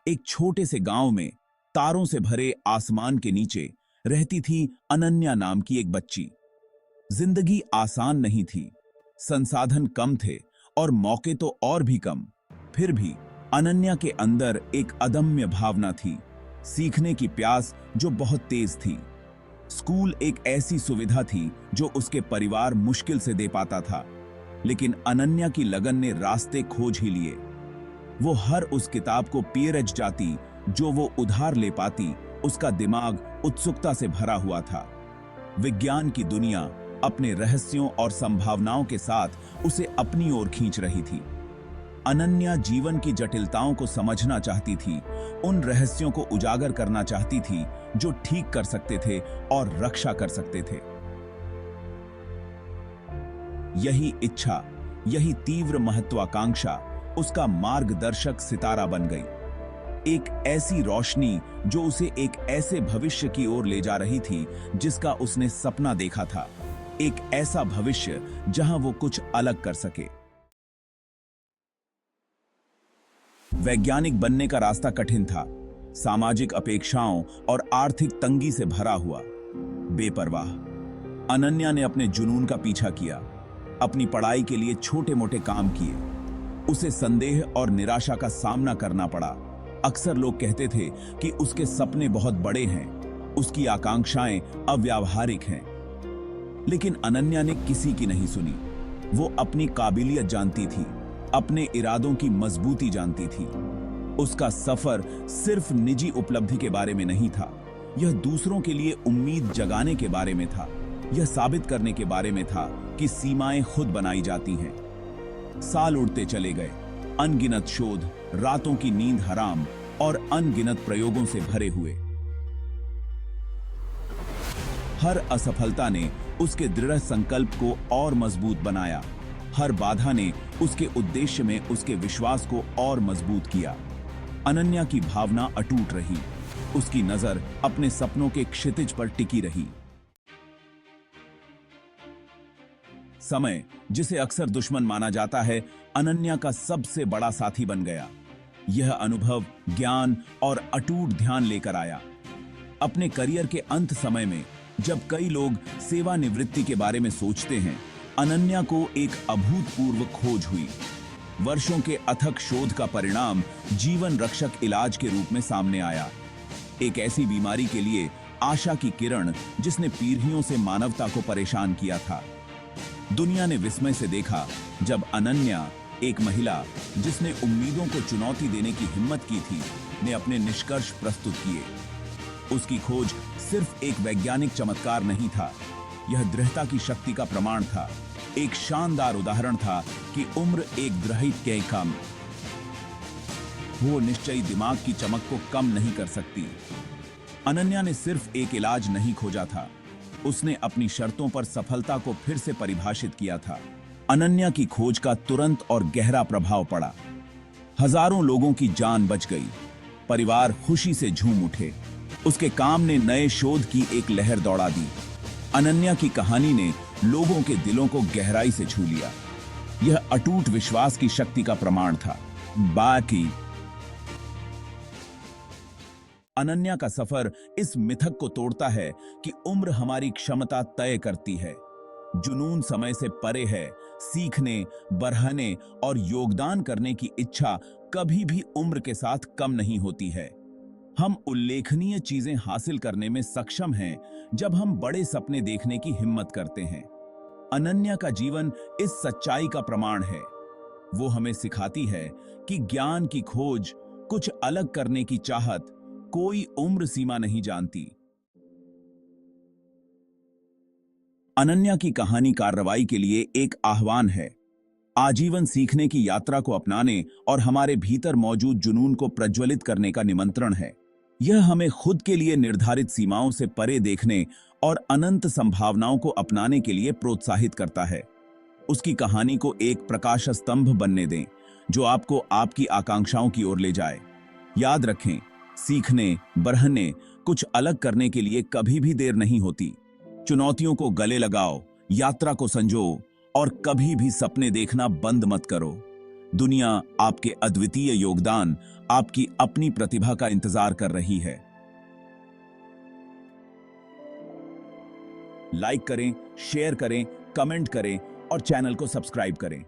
एक छोटे से गांव में तारों से भरे आसमान के नीचे रहती थी अनन्या नाम की एक बच्ची। जिंदगी आसान नहीं थी, संसाधन कम थे और मौके तो और भी कम। फिर भी अनन्या के अंदर एक अदम्य भावना थी, सीखने की प्यास जो बहुत तेज थी। स्कूल एक ऐसी सुविधा थी जो उसके परिवार मुश्किल से दे पाता था, लेकिन अनन्या की लगन ने रास्ते खोज ही लिए। वो हर उस किताब को पिए रच जाती जो वो उधार ले पाती। उसका दिमाग उत्सुकता से भरा हुआ था। विज्ञान की दुनिया अपने रहस्यों और संभावनाओं के साथ उसे अपनी ओर खींच रही थी। अनन्या जीवन की जटिलताओं को समझना चाहती थी, उन रहस्यों को उजागर करना चाहती थी जो ठीक कर सकते थे और रक्षा कर सकते थे। यही इच्छा, यही तीव्र महत्वाकांक्षा उसका मार्गदर्शक सितारा बन गई। एक ऐसी रोशनी जो उसे एक ऐसे भविष्य की ओर ले जा रही थी जिसका उसने सपना देखा था। एक ऐसा भविष्य जहां वो कुछ अलग कर सके। वैज्ञानिक बनने का रास्ता कठिन था, सामाजिक अपेक्षाओं और आर्थिक तंगी से भरा हुआ। बेपरवाह अनन्या ने अपने जुनून का पीछा किया, अपनी पढ़ाई के लिए छोटे मोटे काम किए। उसे संदेह और निराशा का सामना करना पड़ा। अक्सर लोग कहते थे कि उसके सपने बहुत बड़े हैं, उसकी आकांक्षाएं अव्यावहारिक हैं। लेकिन अनन्या ने किसी की नहीं सुनी। वो अपनी काबिलियत जानती थी, अपने इरादों की मजबूती जानती थी। उसका सफर सिर्फ निजी उपलब्धि के बारे में नहीं था, यह दूसरों के लिए उम्मीद जगाने के बारे में था। यह साबित करने के बारे में था कि सीमाएं खुद बनाई जाती हैं। साल उड़ते चले गए, अनगिनत शोध, रातों की नींद हराम और अनगिनत प्रयोगों से भरे हुए। हर असफलता ने उसके दृढ़ संकल्प को और मजबूत बनाया। हर बाधा ने उसके उद्देश्य में उसके विश्वास को और मजबूत किया। अनन्या की भावना अटूट रही, उसकी नजर अपने सपनों के क्षितिज पर टिकी रही। समय, जिसे अक्सर दुश्मन माना जाता है, अनन्या का सबसे बड़ा साथी बन गया। यह अनुभव ज्ञान और अटूट ध्यान लेकर आया। अपने करियर के अंत समय में जब कई लोग सेवानिवृत्ति के बारे में सोचते हैं, अनन्या को एक अभूतपूर्व खोज हुई। वर्षों के अथक शोध का परिणाम जीवन रक्षक इलाज के रूप में सामने आया। एक ऐसी बीमारी के लिए आशा की किरण जिसने पीढ़ियों से मानवता को परेशान किया था। दुनिया ने विस्मय से देखा जब अनन्या, एक महिला जिसने उम्मीदों को चुनौती देने की हिम्मत की थी, ने अपने निष्कर्ष प्रस्तुत किए। उसकी खोज सिर्फ एक वैज्ञानिक चमत्कार नहीं था, यह दृढ़ता की शक्ति का प्रमाण था। एक शानदार उदाहरण था कि उम्र एक ग्रहित के कम, वो निश्चयी दिमाग की चमक को कम नहीं कर सकती। अनन्या ने सिर्फ एक इलाज नहीं खोजा था, उसने अपनी शर्तों पर सफलता को फिर से परिभाषित किया था। अनन्या की खोज का तुरंत और गहरा प्रभाव पड़ा। हजारों लोगों की जान बच गई, परिवार खुशी से झूम उठे। उसके काम ने नए शोध की एक लहर दौड़ा दी। अनन्या की कहानी ने लोगों के दिलों को गहराई से छू लिया। यह अटूट विश्वास की शक्ति का प्रमाण था। बाकी अनन्या का सफर इस मिथक को तोड़ता है कि उम्र हमारी क्षमता तय करती है। जुनून समय से परे है। सीखने, बढ़ने और योगदान करने की इच्छा कभी भी उम्र के साथ कम नहीं होती है। हम उल्लेखनीय चीजें हासिल करने में सक्षम हैं जब हम बड़े सपने देखने की हिम्मत करते हैं। अनन्या का जीवन इस सच्चाई का प्रमाण है। वो हमें सिखाती है कि ज्ञान की खोज, कुछ अलग करने की चाहत, कोई उम्र सीमा नहीं जानती। अनन्या की कहानी कार्रवाई के लिए एक आह्वान है। आजीवन सीखने की यात्रा को अपनाने और हमारे भीतर मौजूद जुनून को प्रज्वलित करने का निमंत्रण है। यह हमें खुद के लिए निर्धारित सीमाओं से परे देखने और अनंत संभावनाओं को अपनाने के लिए प्रोत्साहित करता है। उसकी कहानी को एक प्रकाश स्तंभ बनने दें जो आपको आपकी आकांक्षाओं की ओर ले जाए। याद रखें, सीखने, बढ़ने, कुछ अलग करने के लिए कभी भी देर नहीं होती। चुनौतियों को गले लगाओ, यात्रा को संजो और कभी भी सपने देखना बंद मत करो। दुनिया आपके अद्वितीय योगदान, आपकी अपनी प्रतिभा का इंतजार कर रही है। लाइक करें, शेयर करें, कमेंट करें और चैनल को सब्सक्राइब करें।